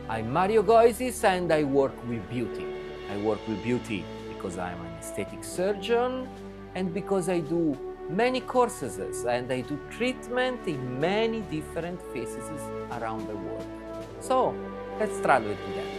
I'm Mario Goisis and I work with beauty. I work with beauty because I'm an aesthetic surgeon and because I do many courses and I do treatment in many different phases around the world. So let's travel together.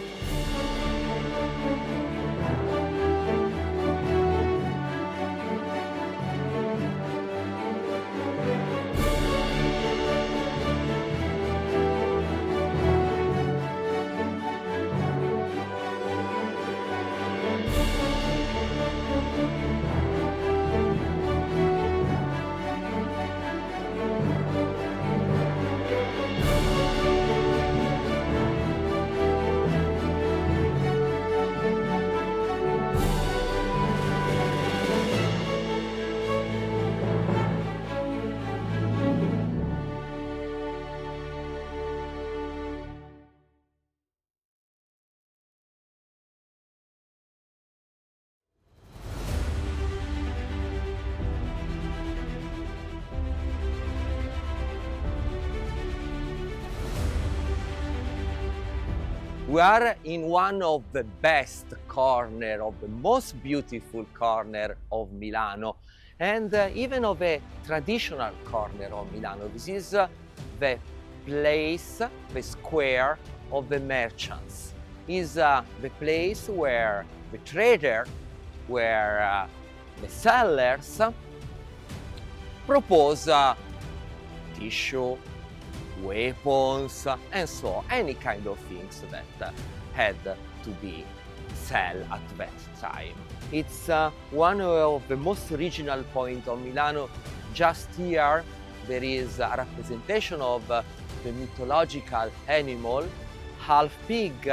We are in one of the best corner, of the most beautiful corner of Milano, and even of a traditional corner of Milano. This is the place, the square of the merchants. Is the place where the trader, where the sellers propose tissue, weapons, and so any kind of things that had to be sell at that time. It's one of the most original points of Milano. Just here there is a representation of the mythological animal, half pig,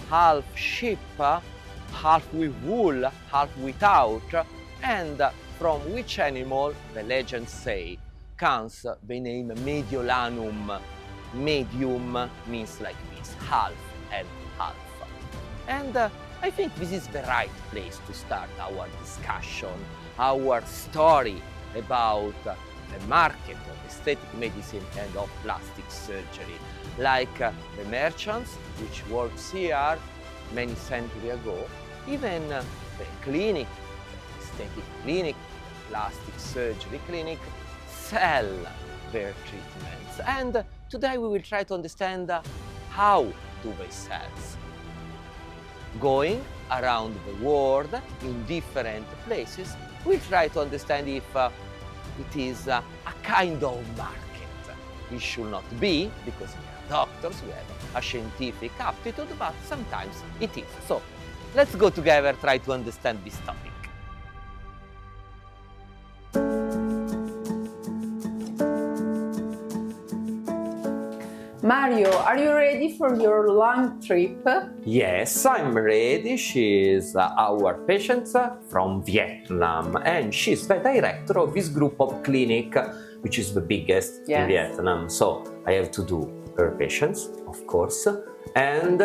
half sheep, half with wool, half without, and from which animal, the legends say, comes the name Mediolanum. Medium means like this, half and half. And I think this is the right place to start our discussion, our story about the market of aesthetic medicine and of plastic surgery. Like the merchants, which works here many centuries ago, even the clinic, the aesthetic clinic, plastic surgery clinic, sell their treatments. And today we will try to understand how do they sell. Going around the world in different places, we'll try to understand if it is a kind of market. It should not be, because we are doctors, we have a scientific aptitude, but sometimes it is. So let's go together, try to understand this topic. Mario, are you ready for your long trip? Yes, I'm ready. She is our patient from Vietnam, and she's the director of this group of clinic, which is the biggest in Vietnam. So I have to do her patients, of course, and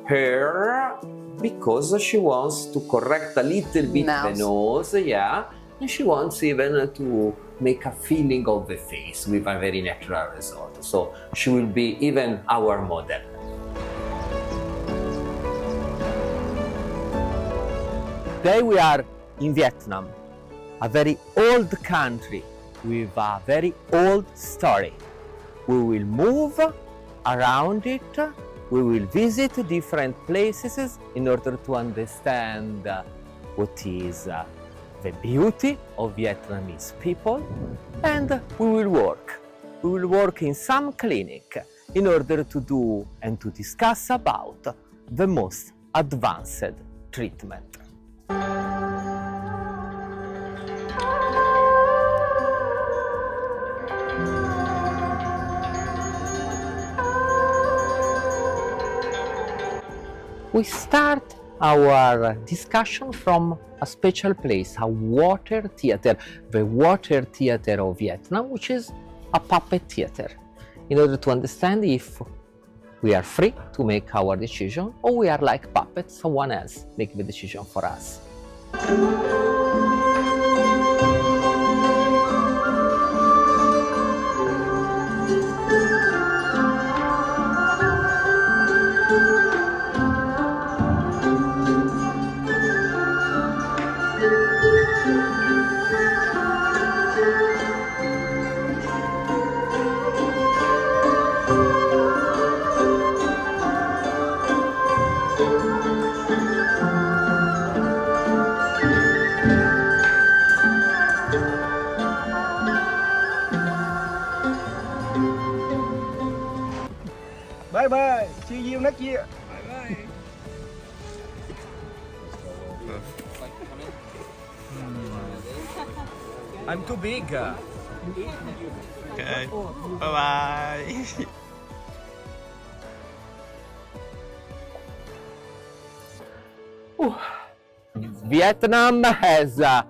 her because she wants to correct a little bit the nose, and she wants even to make a feeling of the face with a very natural result. So she will be even our model. Today we are in Vietnam, a very old country with a very old story. We will move around it, we will visit different places in order to understand what is the beauty of Vietnamese people, and we will work. We will work in some clinic in order to do and to discuss about the most advanced treatment. We start our discussion from a special place, a water theater, the water theater of Vietnam, which is a puppet theater, in order to understand if we are free to make our decision or we are like puppets, someone else make the decision for us. Bye bye. See you next year. I'm too big. Okay. Bye bye. Vietnam has a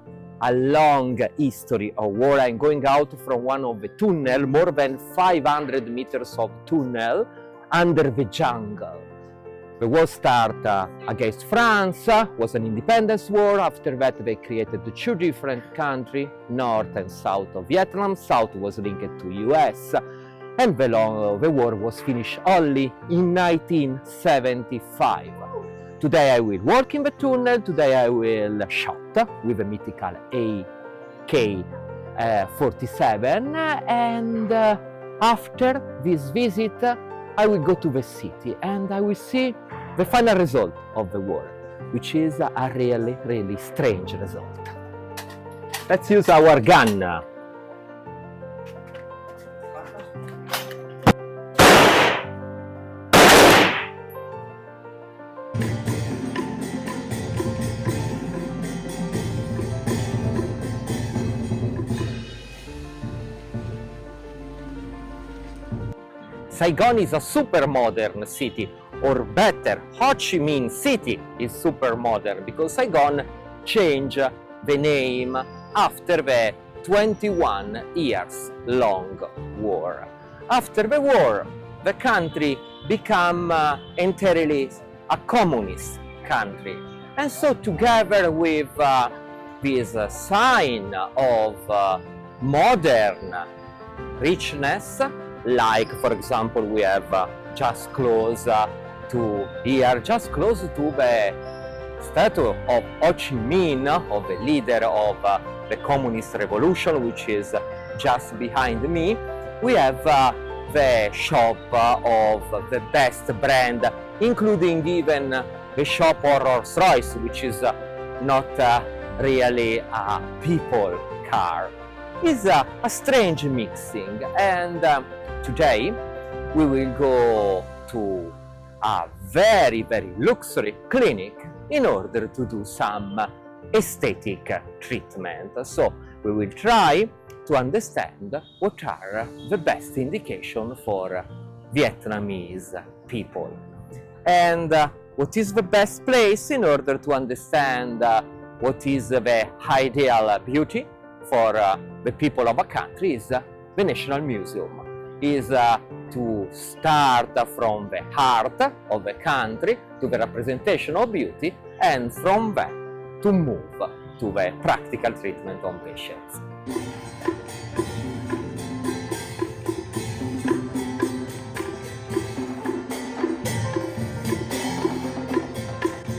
long history of war. I'm going out from one of the tunnel, more than 500 meters of tunnel under the jungle. The war started against France, was an independence war. After that they created the two different countries, North and South of Vietnam. South was linked to US, and the war was finished only in 1975. Today I will walk in the tunnel, today I will shot with a mythical AK-47, and after this visit I will go to the city and I will see the final result of the war, which is a really, really strange result. Let's use our gun. Saigon is a super modern city, or better, Ho Chi Minh City is super modern because Saigon changed the name after the 21 years long war. After the war, the country became entirely a communist country. And so together with this sign of modern richness, like for example we have just close to here, just close to the statue of Ho Chi Minh, of the leader of the communist revolution, which is just behind me, we have the shop of the best brand, including even the shop of Rolls Royce, which is not really a people car. It's a strange mixing, and today we will go to a very, very luxury clinic in order to do some aesthetic treatment. So we will try to understand what are the best indications for Vietnamese people. And what is the best place in order to understand what is the ideal beauty for the people of a country is the National Museum. Is to start from the heart of the country to the representation of beauty, and from that to move to the practical treatment on patients.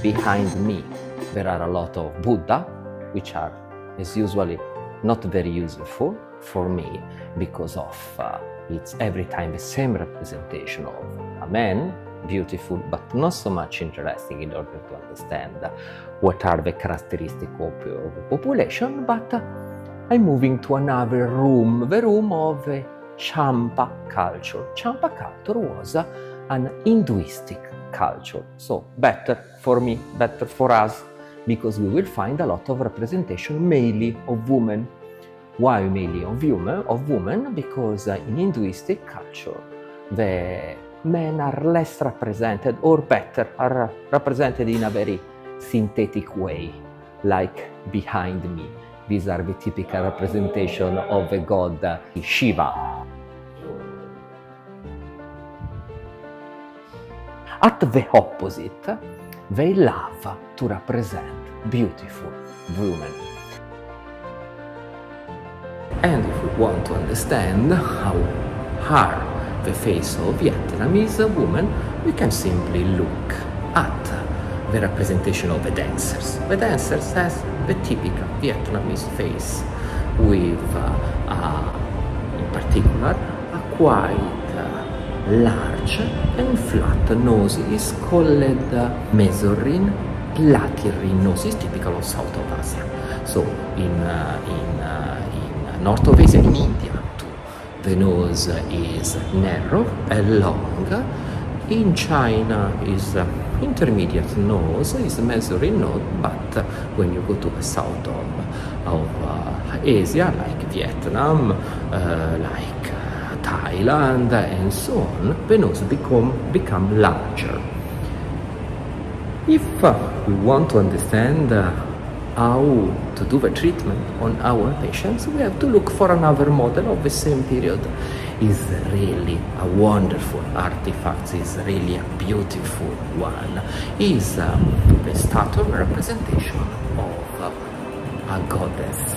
Behind me there are a lot of Buddha, which are as usually not very useful for me because of it's every time the same representation of a man, beautiful, but not so much interesting in order to understand what are the characteristics of the population. But I'm moving to another room, the room of the Champa culture. Champa culture was an Hinduistic culture, so better for me, better for us, because we will find a lot of representation mainly of women. Why mainly of women? Because in Hinduistic culture the men are less represented, or better, are represented in a very synthetic way, like behind me. These are the typical representation of the god Shiva. At the opposite, they love to represent beautiful women. And if we want to understand how are the face of Vietnamese woman, we can simply look at the representation of the dancers. The dancers has the typical Vietnamese face with, in particular, a quite large and flat nose. Is called Mesorin platyrrhinosis, typical of South of Asia. So in North of Asia, in India, too, the nose is narrow and long, In China is intermediate nose, is measuring nose, but when you go to the south of Asia, like Vietnam, like Thailand, and so on, the nose become larger. If we want to understand how to do the treatment on our patients, we have to look for another model of the same period. Is really a wonderful artifact, is really a beautiful one. Is the statue representation of a goddess,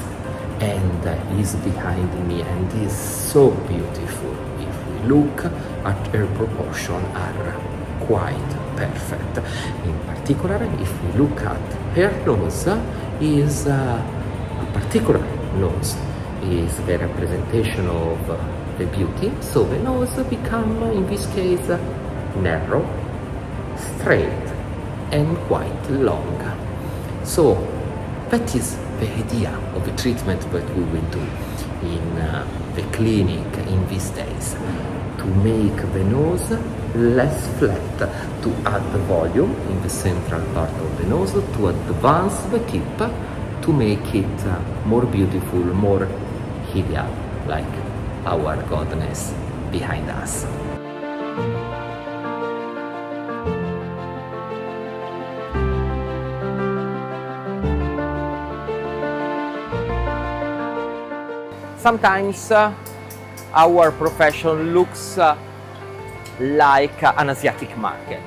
and is behind me, and is so beautiful. If we look at her proportion, are quite perfect. In particular, if we look at her nose, is a particular nose, is the representation of the beauty. So the nose become, in this case, narrow, straight, and quite long. So that is the idea of the treatment that we will do in the clinic in these days, to make the nose less flat, to add the volume in the central part of the nose, to advance the tip, to make it more beautiful, more ideal, like our goddess behind us. Sometimes our profession looks like an Asiatic market.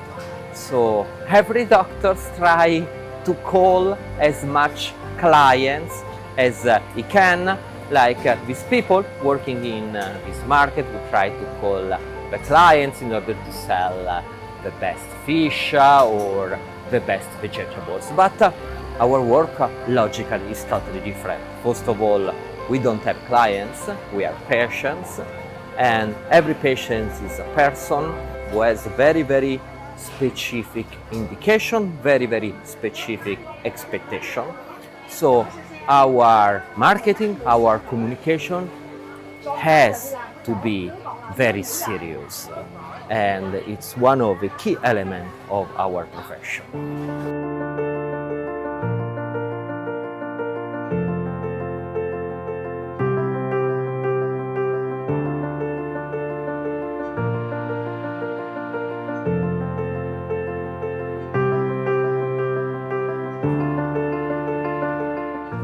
So every doctor tries to call as much clients as he can. Like these people working in this market, we try to call the clients in order to sell the best fish or the best vegetables. But our work logically is totally different. First of all, we don't have clients, we are patients, and every patient is a person who has very, very specific indication, very, very specific expectation. So our marketing, our communication has to be very serious, and it's one of the key elements of our profession.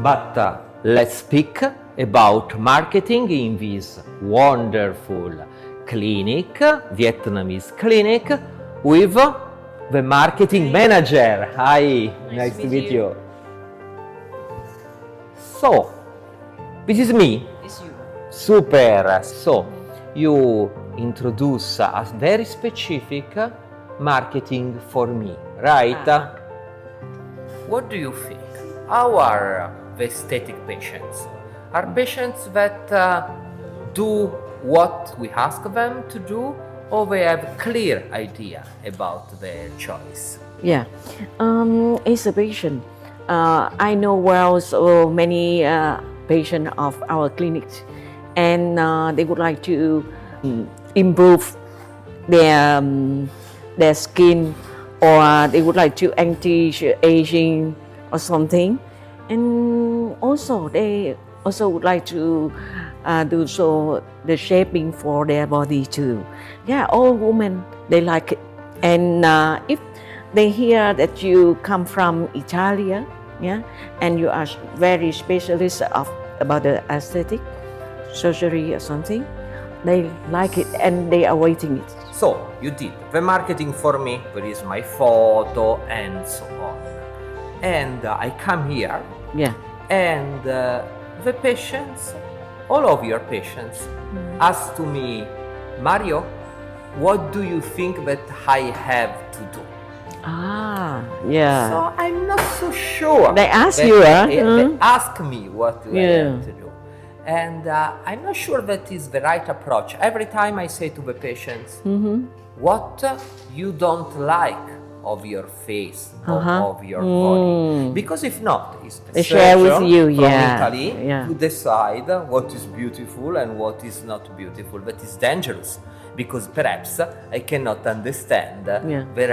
But let's speak about marketing in this wonderful clinic, Vietnamese clinic, with the marketing manager. Hi, nice to meet you. So, this is me. It's you. Super. So, you introduce a very specific marketing for me, right? What do you think? How are the aesthetic patients? Are patients that do what we ask them to do, or they have a clear idea about their choice? Yeah, as a patient, I know well so many patients of our clinics, and they would like to improve their skin, or they would like to anti-aging or something, and also they also would like to do so the shaping for their body too. Yeah, all women they like it, and if they hear that you come from Italy, yeah, and you are very specialist about the aesthetic surgery or something, they like it and they are waiting it. So you did the marketing for me. There is my photo and so on, and I come here. Yeah. And the patients, all of your patients, ask to me, Mario, what do you think that I have to do? Ah, yeah. So I'm not so sure. They ask that you, they ask me what do I have to do. And I'm not sure that is the right approach. Every time I say to the patients, what you don't like of your face, of your body. Because if not, it's the they share with surgeon you, from yeah. Italy Yeah. to decide what is beautiful and what is not beautiful. That is dangerous, because perhaps I cannot understand the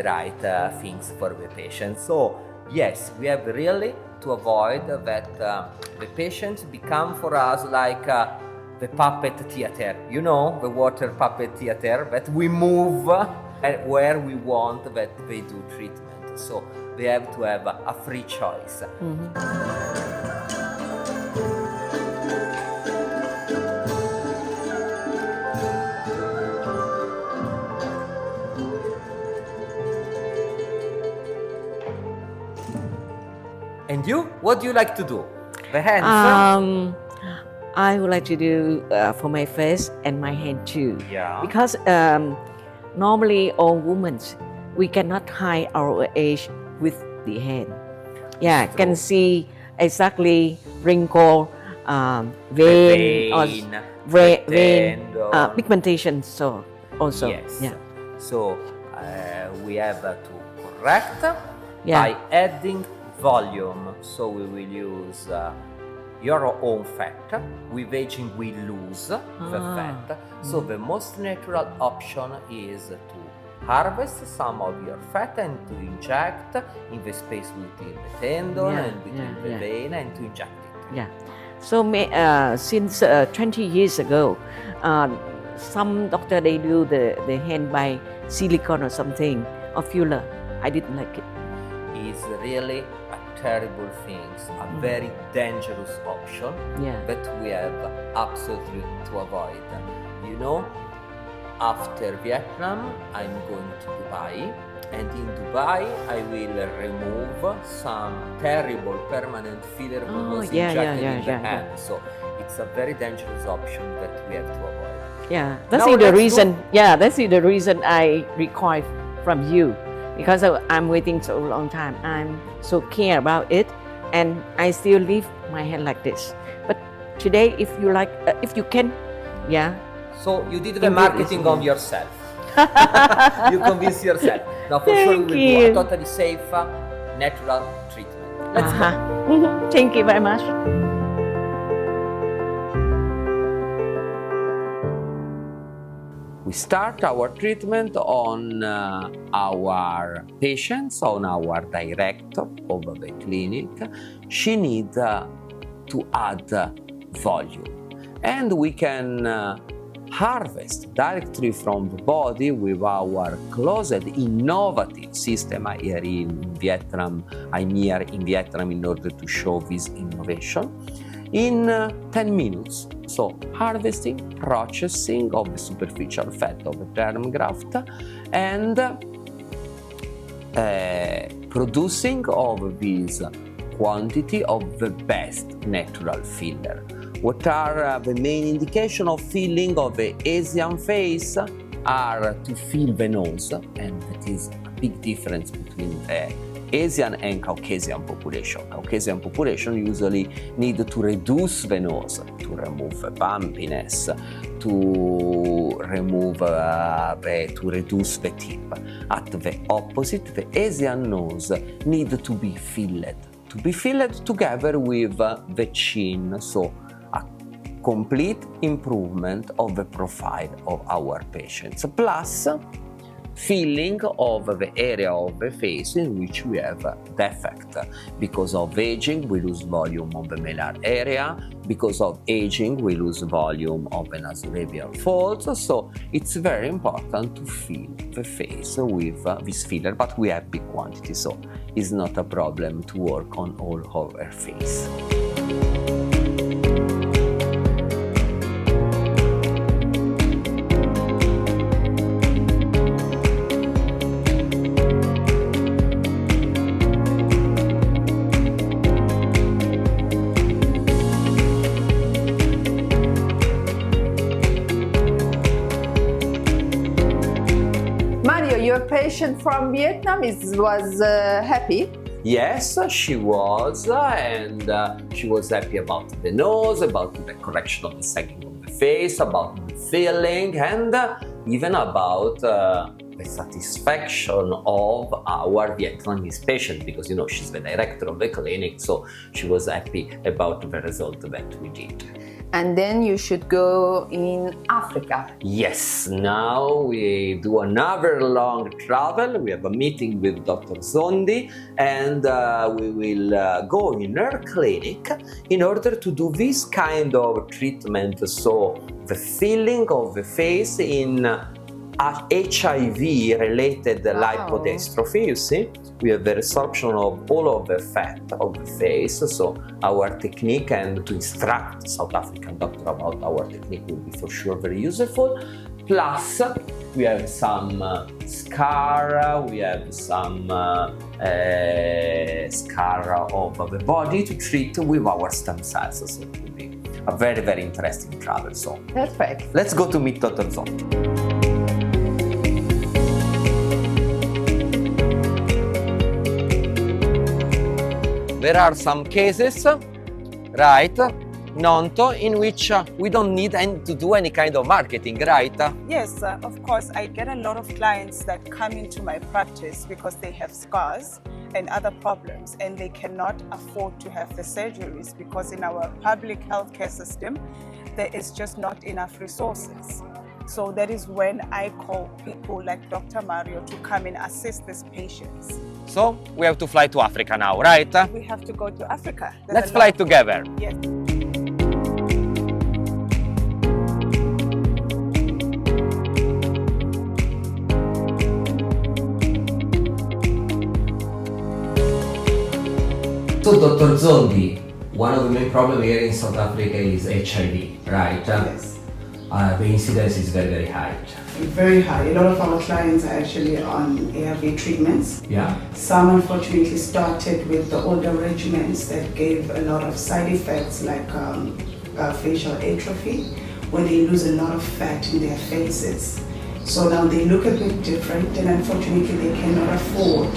right things for the patient. So yes, we have really to avoid that the patients become for us like the puppet theater, you know, the water puppet theater, that we move where we want that they do treatment. So they have to have a free choice. And you? What do you like to do? The hands? I would like to do for my face and my hand too. Yeah. Because normally all women, we cannot hide our age with the hand. Yeah, True. can see exactly wrinkle, vein, or pigmentation. So also, Yes. yeah. So we have to correct by adding volume. So we will use your own fat. With aging, we lose the fat. So the most natural option is to harvest some of your fat and to inject in the space between the tendon and between the vein and to inject it. Yeah. So since 20 years ago, some doctor they do the hand by silicone or something or filler. I didn't like it. It's really a terrible thing, a very dangerous option that we have absolutely to avoid. You know, after Vietnam, I'm going to Dubai, and in Dubai, I will remove some terrible permanent filler that was injected in the hand. So it's a very dangerous option that we have to avoid. Yeah, that's the reason. Yeah, that's the reason I require from you, because I'm waiting so long time. I'm so care about it, and I still leave my hand like this. But today, if you like, if you can, So you did the marketing on yourself. You convince yourself. Now for sure we will do a totally safe, natural treatment. Let's go. Thank you very much. We start our treatment on our patients, on our director of the clinic. She needs to add volume, and we can harvest directly from the body with our closed innovative system here in Vietnam. I'm here in Vietnam in order to show this innovation in 10 minutes. So harvesting, processing of the superficial fat of the derm graft, and producing of this quantity of the best natural filler. What are the main indication of filling of the Asian face? Are to fill the nose, and that is a big difference between the Asian and Caucasian population. Caucasian population usually need to reduce the nose, to remove the bumpiness, to remove to reduce the tip. At the opposite, the Asian nose need to be filled together with the chin. So complete improvement of the profile of our patients, plus filling of the area of the face in which we have defect. Because of aging, we lose volume of the malar area. Because of aging, we lose volume of the nasolabial folds. So it's very important to fill the face with this filler, but we have big quantity, so it's not a problem to work on all of our face. Your patient from Vietnam was happy? Yes, she was, and she was happy about the nose, about the correction of the sagging of the face, about the filling, and even about the satisfaction of our Vietnamese patient, because you know she's the director of the clinic, so she was happy about the result that we did. And then you should go in Africa. Yes, now we do another long travel. We have a meeting with Dr. Zondi, and we will go in her clinic in order to do this kind of treatment. So the filling of the face in HIV-related lipodystrophy, you see? We have the resorption of all of the fat of the face, so our technique, and to instruct South African doctor about our technique will be for sure very useful. Plus, we have some scar, we have some scar of the body to treat with our stem cells, so it will be a very, very interesting travel. So, Perfect. let's go to meet Dr. Zondi. There are some cases, right, Nonto, in which we don't need to do any kind of marketing, right? Yes, of course. I get a lot of clients that come into my practice because they have scars and other problems, and they cannot afford to have the surgeries because in our public healthcare system, there is just not enough resources. So that is when I call people like Dr. Mario to come and assist these patients. So we have to fly to Africa now, right? We have to go to Africa. Let's fly together. Yes. So, Dr. Zondi, one of the main problems here in South Africa is HIV, right? Yes. The incidence is very, very high. Very high. A lot of our clients are actually on ARV treatments. Yeah. Some unfortunately started with the older regimens that gave a lot of side effects like facial atrophy, where they lose a lot of fat in their faces. So now they look a bit different, and unfortunately they cannot afford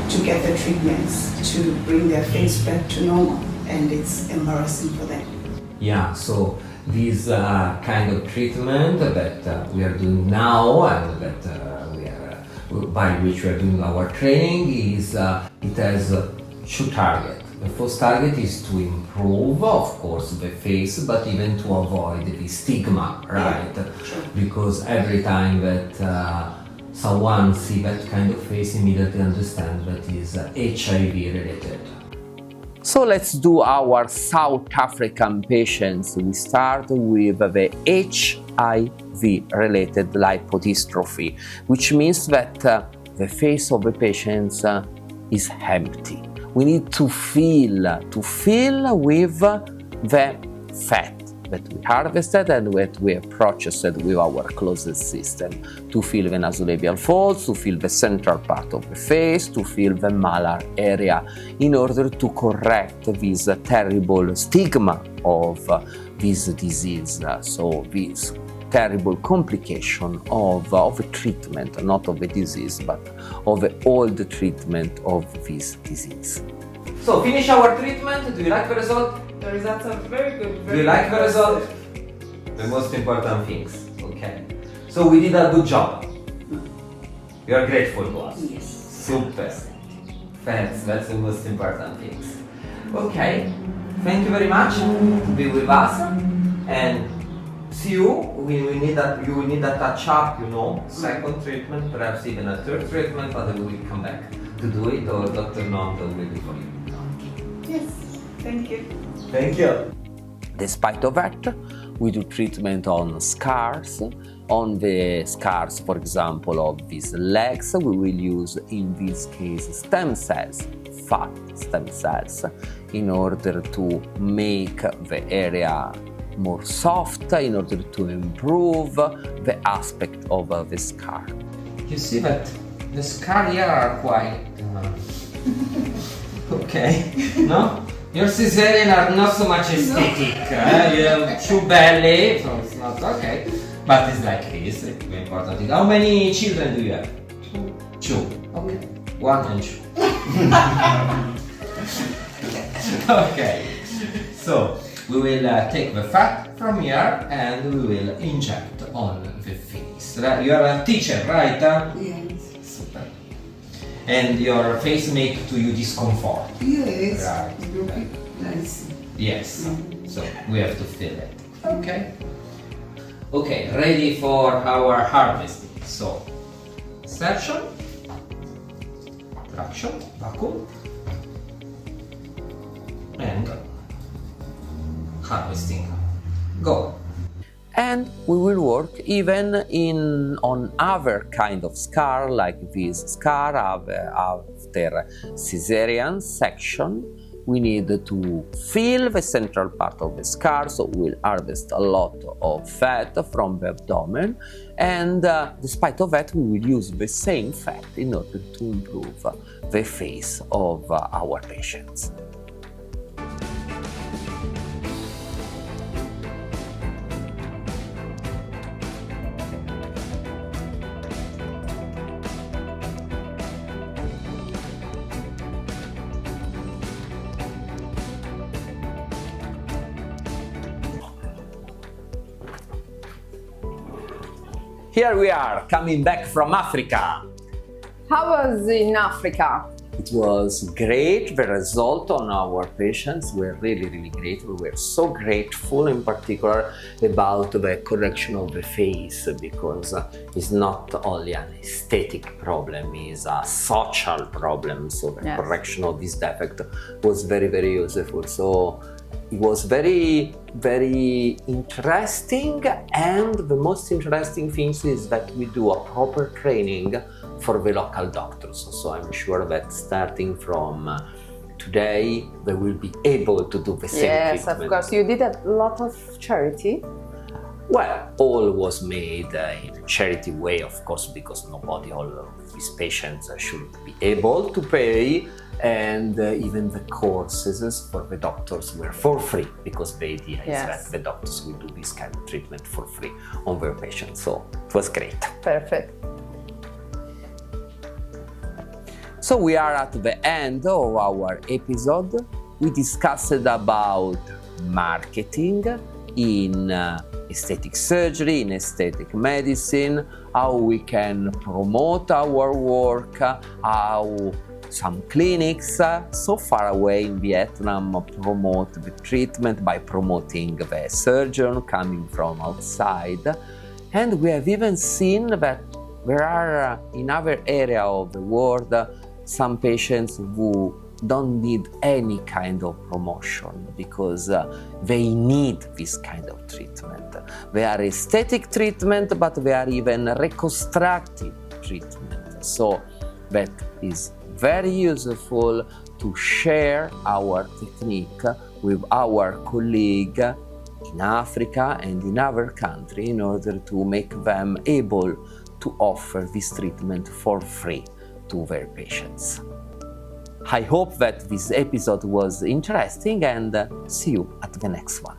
to get the treatments to bring their face back to normal, and it's embarrassing for them. Yeah, so this kind of treatment that we are doing now and that by which we are doing our training is it has two targets. The first target is to improve, of course, the face, but even to avoid the stigma, right? Yeah, sure. Because every time that someone sees that kind of face, immediately understand that is HIV related. So let's do our South African patients. We start with the HIV-related lipodystrophy, which means that the face of the patients is empty. We need to fill with the fat that we harvested and that we have processed with our closed system, to fill the nasolabial folds, to fill the central part of the face, to fill the malar area, in order to correct this terrible stigma of this disease. So this terrible complication of the treatment, not of the disease, but of the old treatment of this disease. So finish our treatment. Do you like the result? The results are very good. Do you like the result? The most important things. Okay. So we did a good job. You are grateful to us. Yes. Super. Thanks. That's the most important things. Okay. Thank you very much. Be with us and see you. You will need a touch up, second treatment, perhaps even a third treatment, but we will come back to do it, or Dr. Nonto will do for you. Yes. Thank you. Thank you. Despite of that, we do treatment on scars. On the scars, for example, of these legs, we will use, in this case, stem cells, fat stem cells, in order to make the area more soft, in order to improve the aspect of the scar. You see that the scar here are quite okay, no? Your cesarean are not so much aesthetic. You have two belly, so it's not okay. But it's like this, it's very important thing. How many children do you have? Two. Okay. One and two. Okay. So we will take the fat from here and we will inject on the face. You are a teacher, right? Yes. Super. And your face make to you discomfort. Yes. Right. Nice. Yes. So we have to feel it. Okay. Okay, ready for our harvesting. So, insertion, traction, vacuum, and harvesting. Go. And we will work even on other kind of scar, like this scar after cesarean section. We need to fill the central part of the scar, so we'll harvest a lot of fat from the abdomen, and despite of that, we will use the same fat in order to improve the face of our patients. Here we are, coming back from Africa. How was in Africa? It was great. The result on our patients were really, really great. We were so grateful, in particular, about the correction of the face, because it's not only an aesthetic problem, it's a social problem. So the Yes. correction of this defect was very, very useful. So it was very, very interesting, and the most interesting thing is that we do a proper training for the local doctors. So I'm sure that starting from today, they will be able to do the same Yes, treatment. of course. You did a lot of charity. Well, all was made in a charity way, of course, because nobody, all of these patients should be able to pay, and even the courses for the doctors were for free, because the idea is Yes. that the doctors will do this kind of treatment for free on their patients. So it was great. Perfect. So we are at the end of our episode. We discussed about marketing in aesthetic surgery, in aesthetic medicine, how we can promote our work, how some clinics so far away in Vietnam promote the treatment by promoting the surgeon coming from outside. And we have even seen that there are in other areas of the world some patients who don't need any kind of promotion because they need this kind of treatment. They are aesthetic treatment, but they are even reconstructive treatment. So that is very useful to share our technique with our colleague in Africa and in other countries in order to make them able to offer this treatment for free to their patients. I hope that this episode was interesting, and see you at the next one.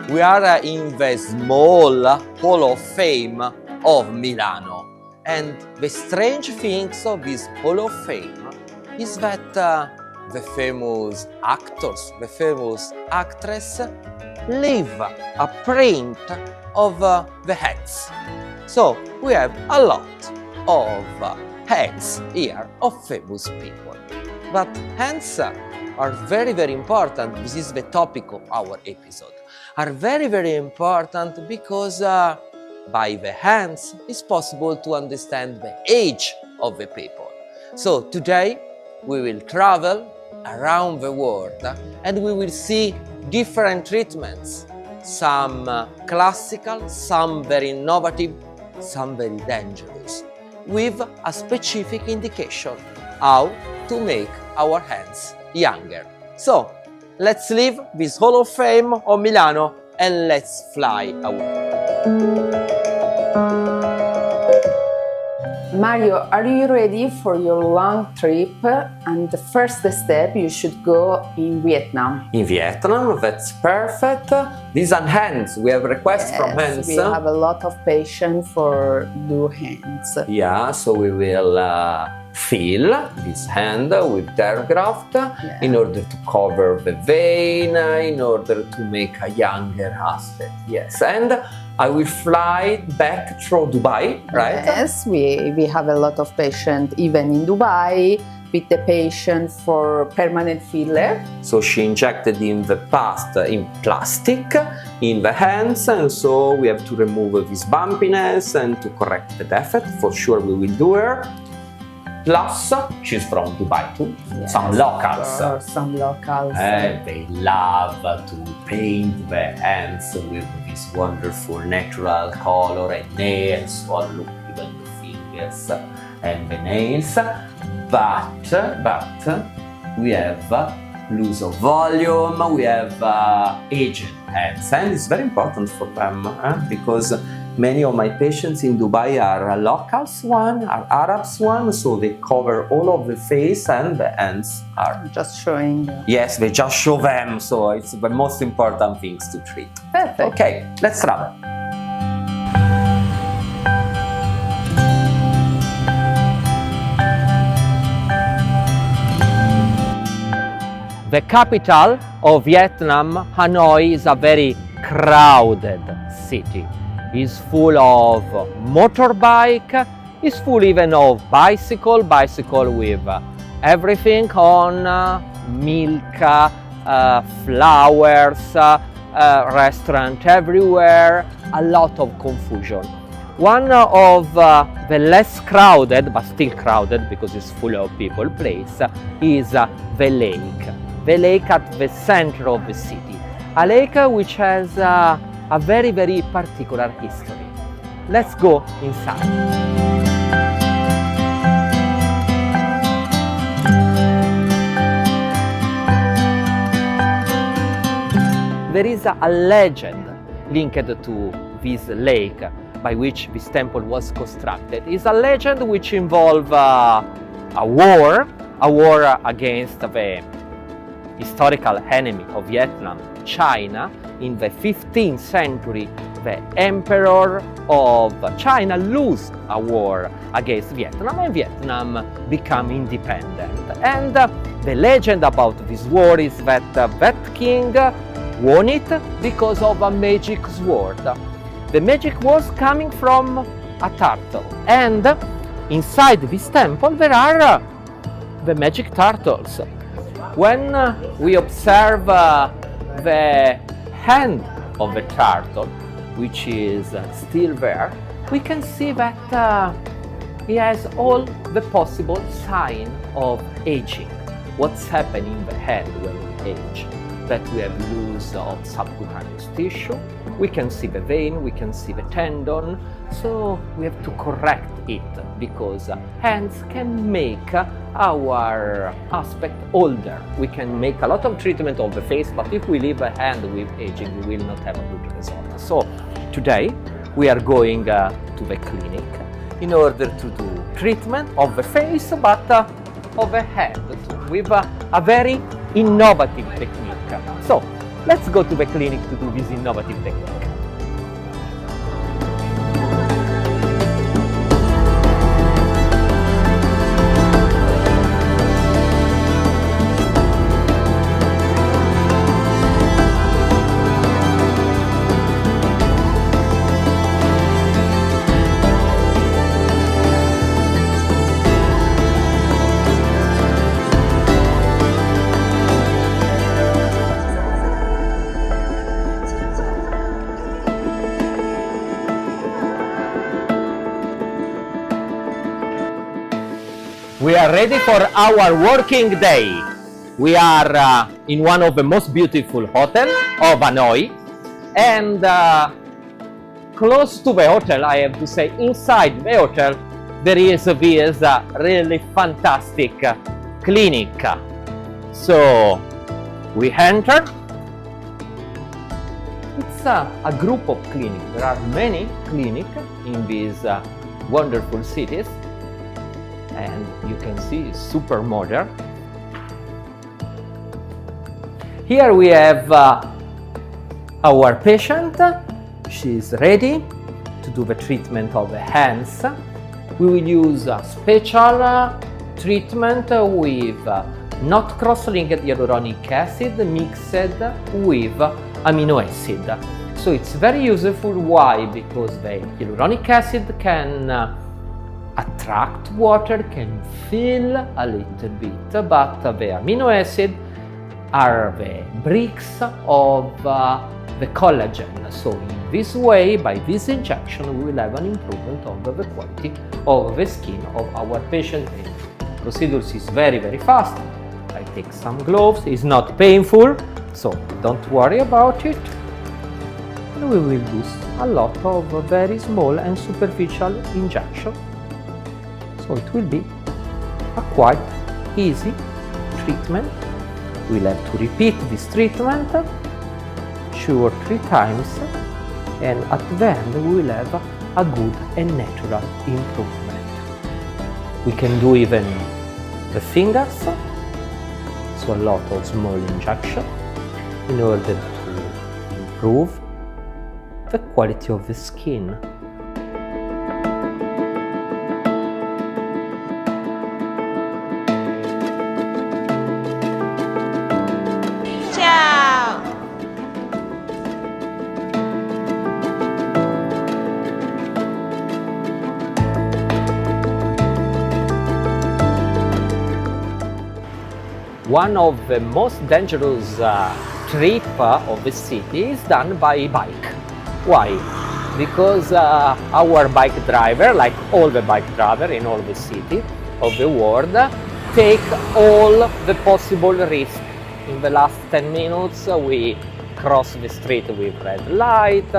We are in the small Hall of Fame of Milano. And the strange things of this Hall of Fame is that the famous actors, the famous actress leave a print of the heads. So we have a lot of heads here of famous people. But hands are very, very important. This is the topic of our episode. Are very, very important because by the hands, it's possible to understand the age of the people. So today, we will travel around the world and we will see different treatments. Some classical, some very innovative, some very dangerous, with a specific indication how to make our hands younger. So, let's leave this Hall of Fame of Milano and let's fly away. Mario, are you ready for your long trip? And the first step, you should go in Vietnam. In Vietnam, that's perfect. These are hands. We have requests from hands. We have a lot of patients for do hands. Yeah, so we will fill this hand with their graft in order to cover the vein, in order to make a younger aspect. Yes, and I will fly back through Dubai, right? Yes, we have a lot of patients even in Dubai with the patient for permanent filler. So she injected in the past in plastic in the hands, and so we have to remove this bumpiness and to correct the defect. For sure we will do her. Plus, she's from Dubai too. Yes, Some locals. Some locals. They love to paint the hands with this wonderful natural color and nails. Or look, even the fingers and the nails. But we have loss of volume, we have aged hands, and it's very important for them because many of my patients in Dubai are locals one, are Arabs one, so they cover all of the face and the hands are just showing. Yes, they just show them, so it's the most important things to treat. Perfect. Okay, let's travel. The capital of Vietnam, Hanoi, is a very crowded city. It's full of motorbike, it's full even of bicycle with everything on, milk, flowers, restaurant everywhere, a lot of confusion. One of the less crowded, but still crowded because it's full of people, place is the lake. The lake at the center of the city. A lake which has a very, very particular history. Let's go inside. There is a legend linked to this lake by which this temple was constructed. It's a legend which involves a war against the historical enemy of Vietnam, China. In the 15th century, the emperor of China lost a war against Vietnam and Vietnam became independent. And the legend about this war is that that king won it because of a magic sword. The magic was coming from a turtle. And inside this temple there are the magic turtles. When we observe the hand of the turtle, which is still there, we can see that he has all the possible signs of aging. What's happening in the hand when we age? That we have loss of subcutaneous tissue, we can see the vein, we can see the tendon, so we have to correct it because hands can make our aspect older. We can make a lot of treatment of the face, but if we leave a hand with aging, we will not have a good result. So today we are going to the clinic in order to do treatment of the face, but of the hand too, with a very innovative technique. So let's go to the clinic to do this innovative technique. We are ready for our working day. We are in one of the most beautiful hotels of Hanoi, and close to the hotel, I have to say, inside the hotel, there is this really fantastic clinic. So we enter. It's a group of clinics. There are many clinics in these wonderful cities. And you can see it's super modern. Here we have our patient. She's ready to do the treatment of the hands. We will use a special treatment with not cross-linked hyaluronic acid mixed with amino acid. So it's very useful. Why? Because the hyaluronic acid can attract water, can fill a little bit, but the amino acid are the bricks of the collagen. So in this way, by this injection, we will have an improvement of the quality of the skin of our patient. The procedure is very, very fast. I take some gloves, it's not painful, so don't worry about it. And we will do a lot of very small and superficial injection. So it will be a quite easy treatment. We'll have to repeat this treatment 2 or 3 times, and at the end we will have a good and natural improvement. We can do even the fingers, so a lot of small injection in order to improve the quality of the skin. One of the most dangerous trip of the city is done by bike. Why? Because our bike driver, like all the bike driver in all the city of the world, take all the possible risk. In the last 10 minutes we cross the street with red light,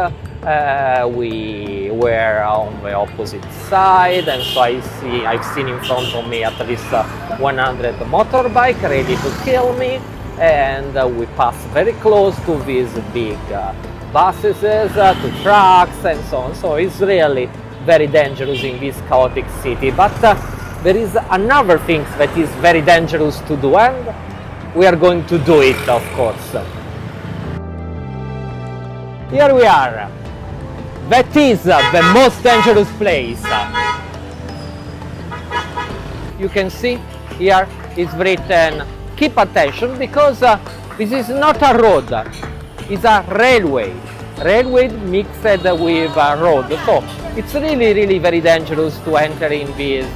we were on the opposite side, and so I've seen in front of me at least 100 motorbike ready to kill me, and we pass very close to these big buses, to trucks and so on. So it's really very dangerous in this chaotic city. But there is another thing that is very dangerous to do, and we are going to do it, of course. Here we are. That is the most dangerous place. You can see here is written, keep attention, because this is not a road, it's a railway. Railway mixed with a road. So it's really very dangerous to enter in this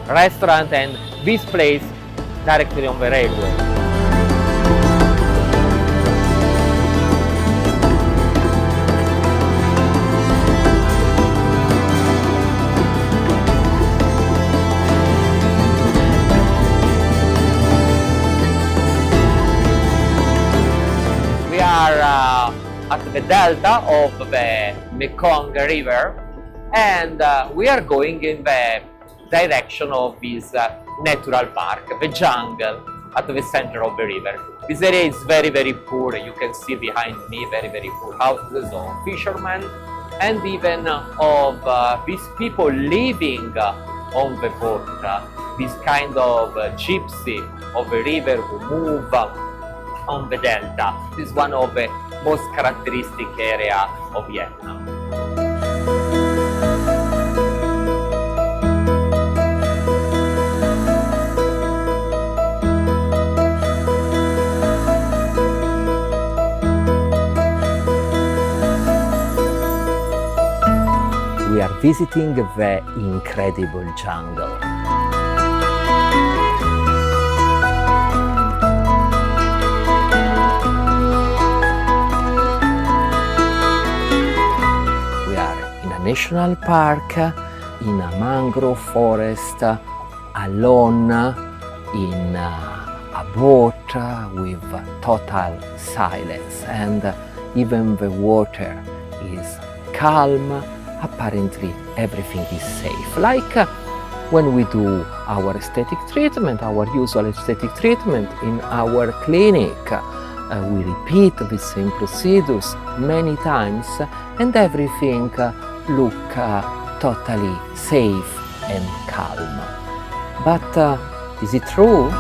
restaurant and this place directly on the railway. At the delta of the Mekong River, and we are going in the direction of this natural park, the jungle at the center of the river. This area is very poor. You can see behind me very poor houses of fishermen, and even of these people living on the boat, this kind of gypsy of the river who move on the delta. This is one of the most characteristic area of Vietnam. We are visiting the incredible jungle. National park, in a mangrove forest, alone, in a boat with total silence, and even the water is calm. Apparently everything is safe, like when we do our aesthetic treatment, our usual aesthetic treatment in our clinic. We repeat the same procedures many times, and everything look totally safe and calm. But is it true?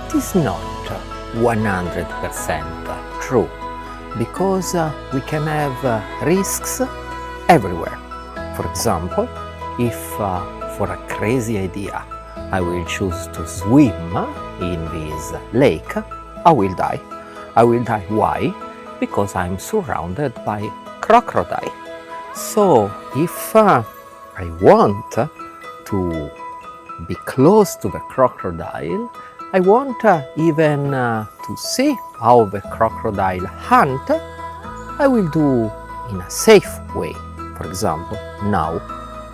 It is not 100% true, because we can have risks everywhere. For example, if for a crazy idea I will choose to swim in this lake, I will die. I will die. Why? Because I'm surrounded by crocodile. So if I want to be close to the crocodile, I want even to see how the crocodile hunt, I will do in a safe way. For example, now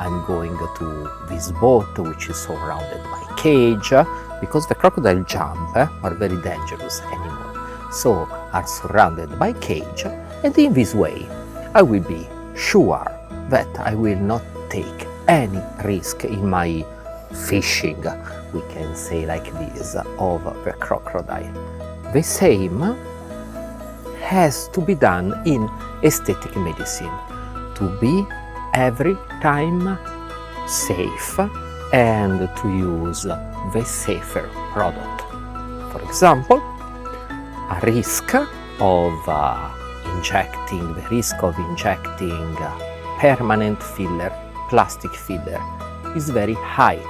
I'm going to this boat which is surrounded by cage, because the crocodile jump are very dangerous animals, so are surrounded by cage, and in this way I will be sure that I will not take any risk in my fishing, we can say like this, of the crocodile. The same has to be done in aesthetic medicine, to be every time safe and to use the safer product. For example, a risk of injecting permanent filler, plastic filler, is very high.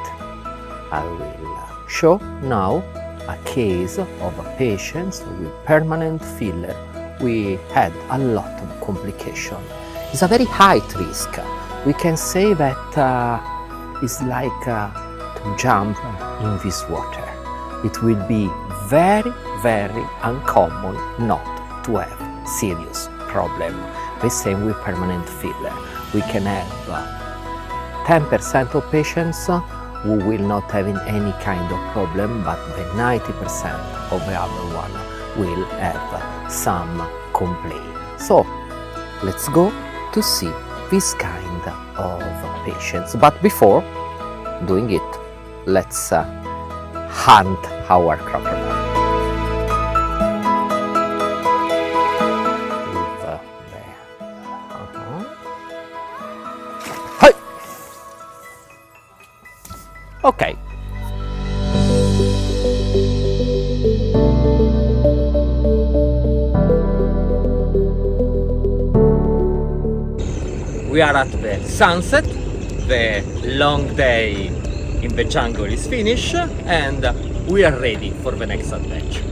I will show now a case of a patient with permanent filler. We had a lot of complication. It's a very high risk. We can say that it's like to jump in this water. It will be very, very uncommon not to have serious problem. The same with permanent filler. We can have 10% of patients who will not have any kind of problem, but the 90% of the other one will have some complaint. So let's go to see this kind of patients. But before doing it, let's hunt our crocodile. Hi. Okay. We are at the sunset. The long day in the jungle is finished and we are ready for the next adventure.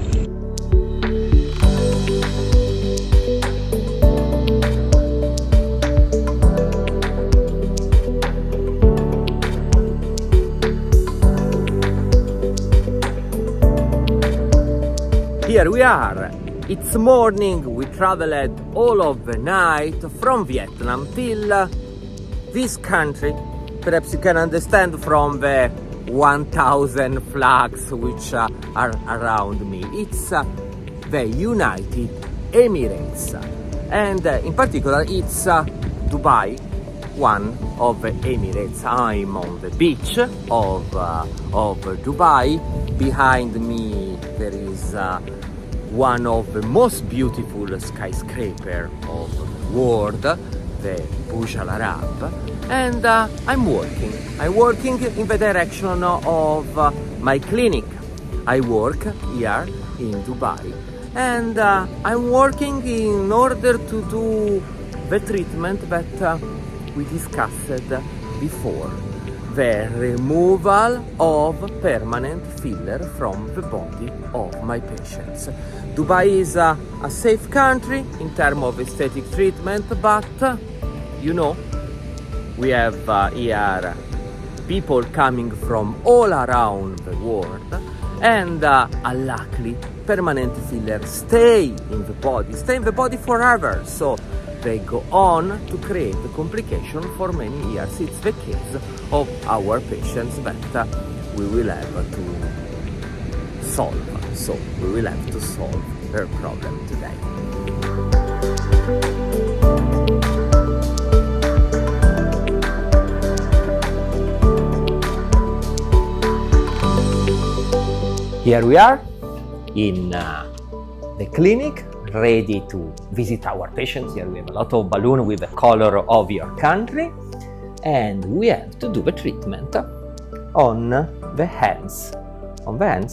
Here we are. It's morning. We traveled all of the night from Vietnam till this country. Perhaps you can understand from the 1,000 flags which are around me. It's the United Emirates, and in particular it's Dubai, one of the Emirates. I'm on the beach of Dubai. Behind me there is one of the most beautiful skyscraper of the world, the Burj Al Arab, and I'm working in the direction of my clinic. I work here in Dubai, and I'm working in order to do the treatment that we discussed before, the removal of permanent filler from the body of my patients. Dubai is a safe country in terms of aesthetic treatment, but you know, we have here people coming from all around the world, and unluckily permanent fillers stay in the body forever, so they go on to create a complication for many years. It's the case of our patients that we will have to solve. So we will have to solve their problem today. Here we are in the clinic, ready to visit our patients. Here we have a lot of balloons with the color of your country, and we have to do the treatment on the hands,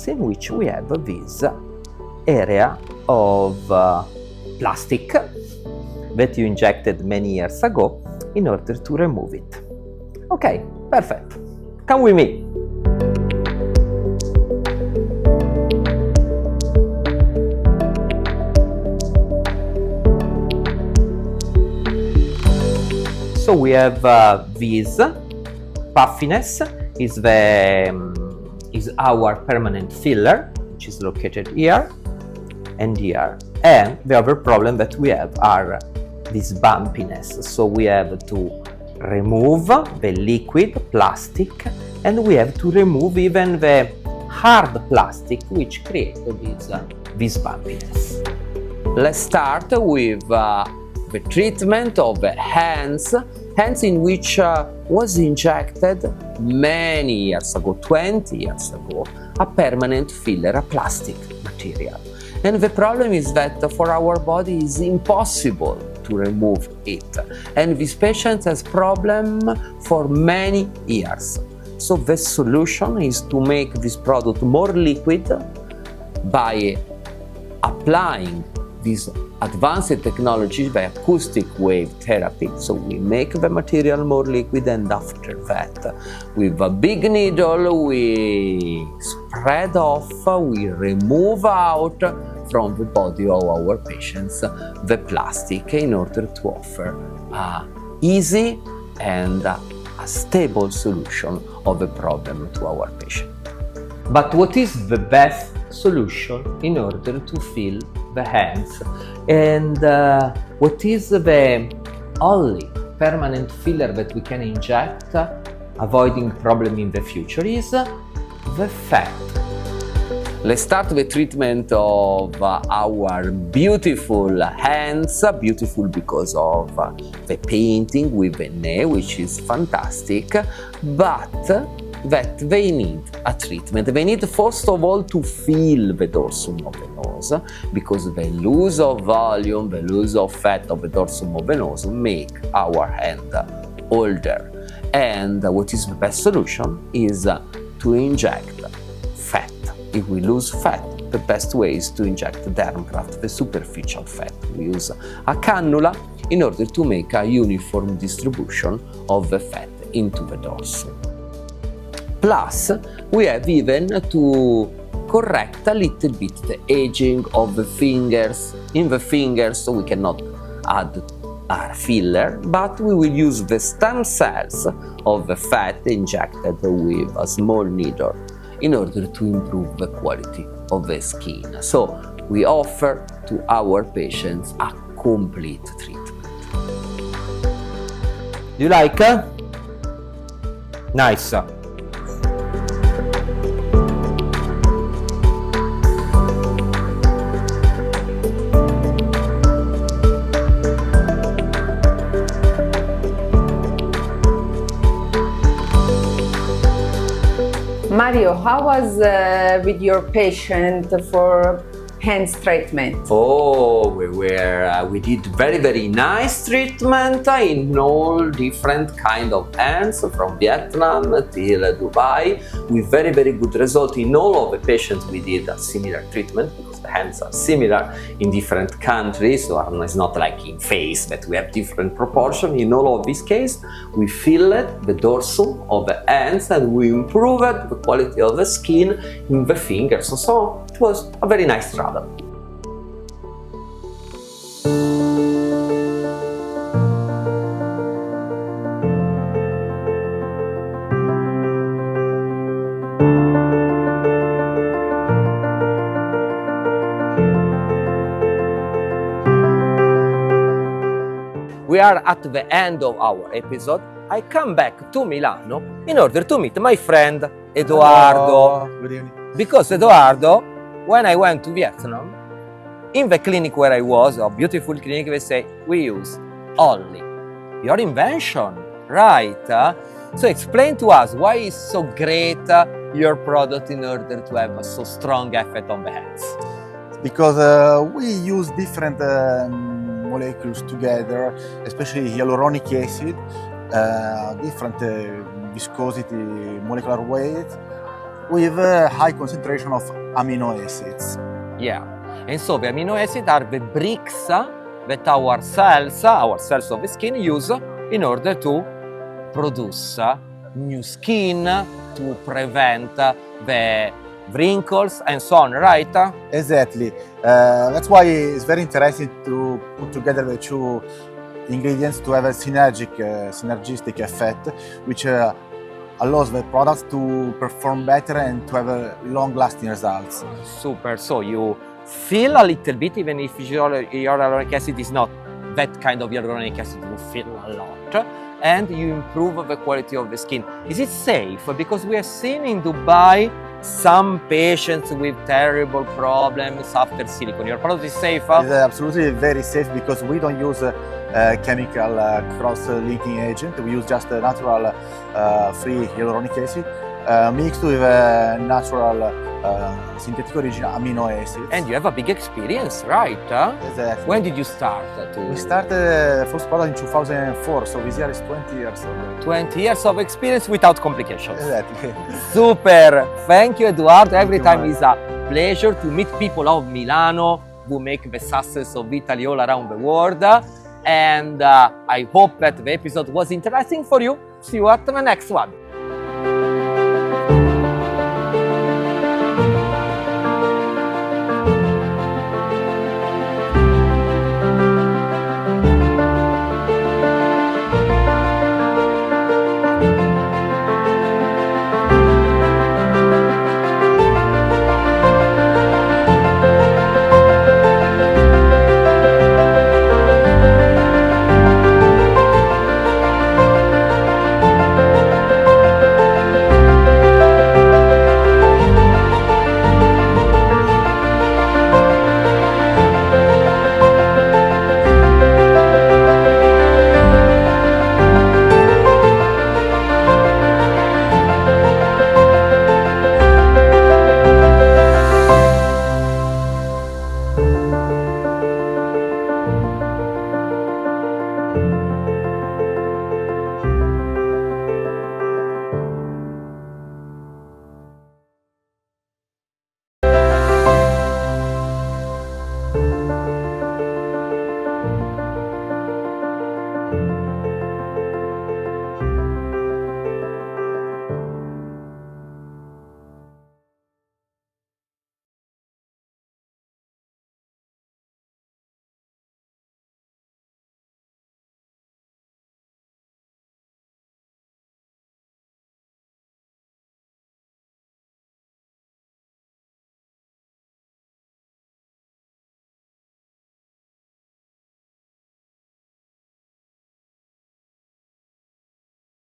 in which we have this area of plastic that you injected many years ago in order to remove it. Okay, perfect. Come with me. So we have this puffiness is our permanent filler, which is located here and here. And the other problem that we have are this bumpiness. So we have to remove the liquid plastic, and we have to remove even the hard plastic, which creates this bumpiness. Let's start with the treatment of the hands in which was injected many years ago, 20 years ago, a permanent filler, a plastic material. And the problem is that for our body it's impossible to remove it. And this patient has problem for many years. So the solution is to make this product more liquid by applying this advanced technology by acoustic wave therapy. So we make the material more liquid, and after that, with a big needle, we spread off, we remove out from the body of our patients the plastic in order to offer an easy and a stable solution of the problem to our patient. But what is the best solution in order to fill the hands? And what is the only permanent filler that we can inject, avoiding problem in the future, is the fat. Let's start the treatment of our beautiful hands, beautiful because of the painting with the nail, which is fantastic, but that they need a treatment. They need first of all to feel the dorsum of the nose, because the loss of volume, the loss of fat of the dorsum of the nose make our hand older. And what is the best solution is to inject fat. If we lose fat, the best way is to inject derm graft, the superficial fat. We use a cannula in order to make a uniform distribution of the fat into the dorsum. Plus, we have even to correct a little bit the aging of the fingers. In the fingers, so we cannot add a filler, but we will use the stem cells of the fat injected with a small needle in order to improve the quality of the skin. So we offer to our patients a complete treatment. Do you like? Nice. Mario, how was with your patient for hands treatment? Oh, we did very nice treatment in all different kind of hands, from Vietnam till Dubai, with very good result. In all of the patients we did a similar treatment, because the hands are similar in different countries, so it's not like in face that we have different proportion. In all of this case, we filled the dorsum of the hands and we improved the quality of the skin in the fingers. So it was a very nice travel. We are at the end of our episode. I come back to Milano in order to meet my friend Edoardo. Good evening. Because Edoardo, when I went to Vietnam, in the clinic where I was, a beautiful clinic, they say, we use only your invention, right? So explain to us why is so great your product in order to have a so strong effect on the hands. Because we use different molecules together, especially hyaluronic acid, different viscosity, molecular weight, with a high concentration of amino acids. Yeah, and so the amino acids are the bricks that our cells of the skin use in order to produce new skin, to prevent the wrinkles and so on, right? Exactly. That's why it's very interesting to put together the two ingredients to have a synergistic effect, which allows the products to perform better and to have long-lasting results. Super. So you feel a little bit, even if your hyaluronic acid is not that kind of hyaluronic acid, you feel a lot, and you improve the quality of the skin. Is it safe? Because we have seen in Dubai some patients with terrible problems after silicone. Your product is safe? It's absolutely very safe because we don't use chemical cross-linking agent. We use just a natural free hyaluronic acid mixed with natural synthetic origin amino acids. And you have a big experience, right? Exactly. When did you start? We started first product in 2004, so this year is 20 years old. 20 years of experience without complications. Exactly. Super! Thank you, Eduardo. Every you, time Mike. is a pleasure to meet people of Milano who make the success of Italy all around the world. And I hope that the episode was interesting for you. See you at the next one.